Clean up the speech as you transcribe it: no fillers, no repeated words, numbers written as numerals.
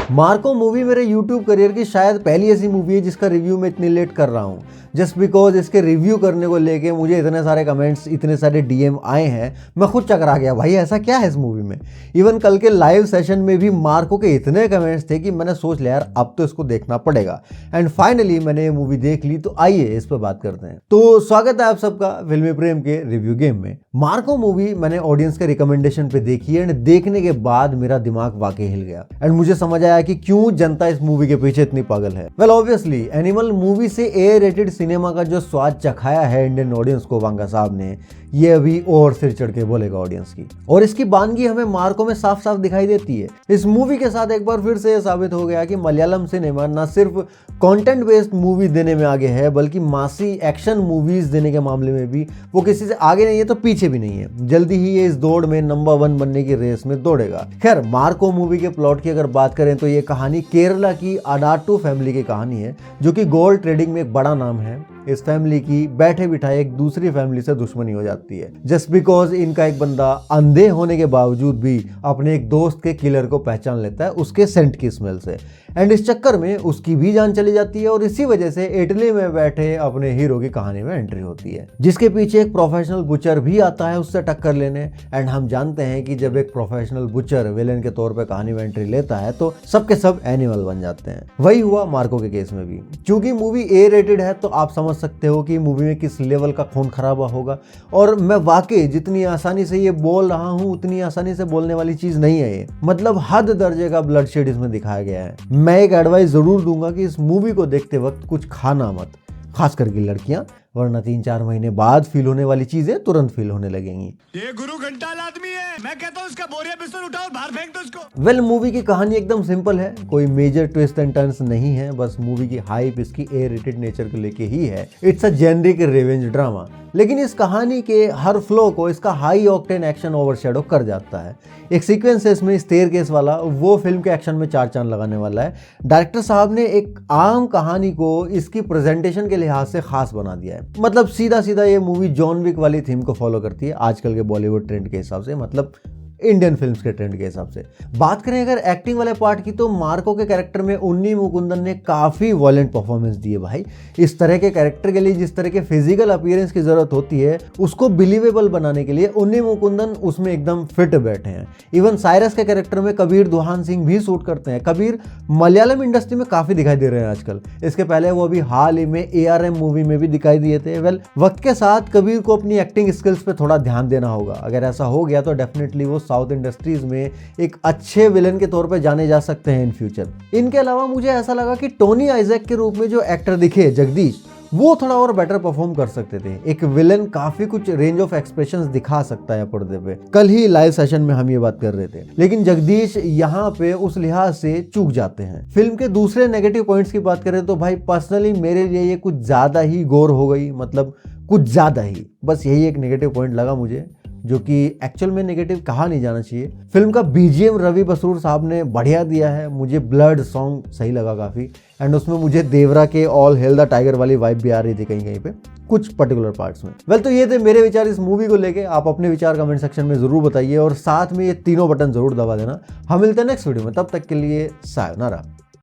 Marco movie मेरे YouTube career की शायद पहली ऐसी मूवी है जिसका रिव्यू मैं इतनी लेट कर रहा हूँ। जस्ट बिकॉज इसके रिव्यू करने को लेके मुझे इतने सारे कमेंट्स, इतने सारे DM आए हैं, मैं खुद चकरा गया भाई ऐसा क्या है इस मूवी में। इवन कल के लाइव सेशन में भी मार्को के इतने कमेंट्स थे कि मैंने सोच लिया यार अब तो इसको देखना पड़ेगा। एंड फाइनली मैंने ये मूवी देख ली, तो आइए इस पर बात करते हैं। तो स्वागत है आप सबका फिल्मी प्रेम के रिव्यू गेम में। मार्को मूवी मैंने ऑडियंस के रिकमेंडेशन पे देखी है एंड देखने के बाद मेरा दिमाग वाकई हिल गया एंड मुझे समझ आया कि क्यों जनता इस मूवी के पीछे इतनी पागल है। वेल ऑब्वियसली एनिमल मूवी से A-रेटेड सिनेमा का जो स्वाद चखाया है इंडियन ऑडियंस को वांगा साहब ने, ये अभी और सिर चढ़ के बोलेगा ऑडियंस की। और इसकी बानगी हमें मार्को में साफ साफ दिखाई देती है। इस मूवी के साथ एक बार फिर से यह साबित हो गया कि मलयालम सिनेमा न सिर्फ कंटेंट बेस्ड मूवी देने में आगे है, बल्कि मासी एक्शन मूवीज देने के मामले में भी वो किसी से आगे नहीं है तो पीछे भी नहीं है। जल्दी ही ये इस दौड़ में नंबर 1 बनने की रेस में दौड़ेगा। खैर, मार्को मूवी के प्लॉट की अगर बात करें तो ये कहानी केरला की अडाटू फैमिली की कहानी है, जो कि गोल्ड ट्रेडिंग में एक बड़ा नाम है। इस फैमिली की बैठे बिठाए एक दूसरी फैमिली से दुश्मनी हो जाती है, जस्ट बिकॉज इनका एक बंदा अंधे होने के बावजूद भी अपने एक दोस्त के किलर को पहचान लेता है उसके सेंट की स्मेल से। एंड इस चक्कर में उसकी भी जान चली जाती है और इसी वजह से इटली में बैठे अपने हीरो की कहानी में एंट्री होती है, जिसके पीछे एक प्रोफेशनल बुचर भी आता है उससे टक्कर लेने। एंड हम जानते हैं कि जब एक प्रोफेशनल बुचर विलेन के तौर पर कहानी में एंट्री लेता है तो सबके सब एनिमल बन जाते हैं। वही हुआ मार्को के केस में भी। क्योंकि मूवी A-रेटेड है तो आप समझ सकते हो कि मूवी में किस लेवल का खून खराबा होगा। और मैं वाकई जितनी आसानी से ये बोल रहा हूँ उतनी आसानी से बोलने वाली चीज नहीं है ये, मतलब हद दर्जे का ब्लडशेड इसमें दिखाया गया है। मैं एक एडवाइस जरूर दूंगा कि इस मूवी को देखते वक्त कुछ खाना मत, खास करके लड़कियां, वरना 3-4 महीने बाद फील होने वाली चीजें तुरंत फील होने लगेंगी। ये गुरु घंटाल आदमी है, मैं कहता हूँ उसका बोरिया बिस्तर उठाओ बाहर फेंक दो उसको। वेल मूवी की कहानी एकदम सिंपल है, कोई मेजर ट्विस्ट एंड टर्न्स नहीं है। बस मूवी की हाइप इसकी A-रेटेड नेचर को लेके ही है। It's a generic revenge drama, लेकिन इस कहानी के हर फ्लो को इसका हाई ऑक्टेन एक्शन ओवरशैडो कर जाता है। एक सीक्वेंस है इसमें स्टेयरकेस वाला, वो फिल्म के एक्शन में 4 चांद लगाने वाला है। डायरेक्टर साहब ने एक आम कहानी को इसकी प्रेजेंटेशन के लिहाज से खास बना दिया है। मतलब सीधा सीधा ये मूवी जॉन विक वाली थीम को फॉलो करती है आजकल के बॉलीवुड ट्रेंड के हिसाब से, मतलब इंडियन फिल्म्स के ट्रेंड के हिसाब से। बात करें अगर एक्टिंग वाले पार्ट की, तो मार्को के कैरेक्टर में उन्नी मुकुंदन ने काफ़ी वॉयलेंट परफॉर्मेंस दी है भाई। इस तरह के कैरेक्टर के लिए जिस तरह के फिजिकल अपीयरेंस की जरूरत होती है उसको बिलीवेबल बनाने के लिए उन्नी मुकुंदन उसमें एकदम फिट बैठे हैं। इवन साइरस के कैरेक्टर में कबीर दुहान सिंह भी शूट करते हैं। कबीर मलयालम इंडस्ट्री में काफ़ी दिखाई दे रहे हैं आजकल। इसके पहले वो अभी हाल ही में ARM मूवी में भी दिखाई दिए थे। वेल वक्त के साथ कबीर को अपनी एक्टिंग स्किल्स पे थोड़ा ध्यान देना होगा। अगर ऐसा हो गया तो डेफिनेटली वो साउथ इंडस्ट्रीज में एक अच्छे विलन के तौर पे जाने जा सकते हैं इन फ्यूचर। इनके अलावा मुझे ऐसा लगा कि टोनी आइजैक के रूप में जो एक्टर दिखे जगदीश, वो थोड़ा और बेटर परफॉर्म कर सकते थे। एक विलन काफी कुछ रेंज ऑफ एक्सप्रेशंस दिखा सकता है पर्दे पे। कल ही लाइव सेशन में हम ये बात कर रहे थे, लेकिन जगदीश यहाँ पे उस लिहाज से चूक जाते हैं। फिल्म के दूसरे नेगेटिव पॉइंट्स की बात करें तो भाई पर्सनली मेरे लिए ये कुछ ज्यादा ही गोर हो गई, मतलब कुछ ज्यादा ही। बस यही एक नेगेटिव पॉइंट लगा मुझे, जो कि एक्चुअल में नेगेटिव कहा नहीं जाना चाहिए। फिल्म का BGM रवि बसूर साहब ने बढ़िया दिया है। मुझे ब्लड सॉन्ग सही लगा काफ़ी, एंड उसमें मुझे देवरा के ऑल हेल द टाइगर वाली वाइब भी आ रही थी कहीं कहीं पे कुछ पर्टिकुलर पार्ट्स में। वेल तो ये थे मेरे विचार इस मूवी को लेके। आप अपने विचार कमेंट सेक्शन में ज़रूर बताइए और साथ में ये तीनों बटन ज़रूर दबा देना। हम मिलते हैं नेक्स्ट वीडियो में, तब तक के लिए सायोनारा।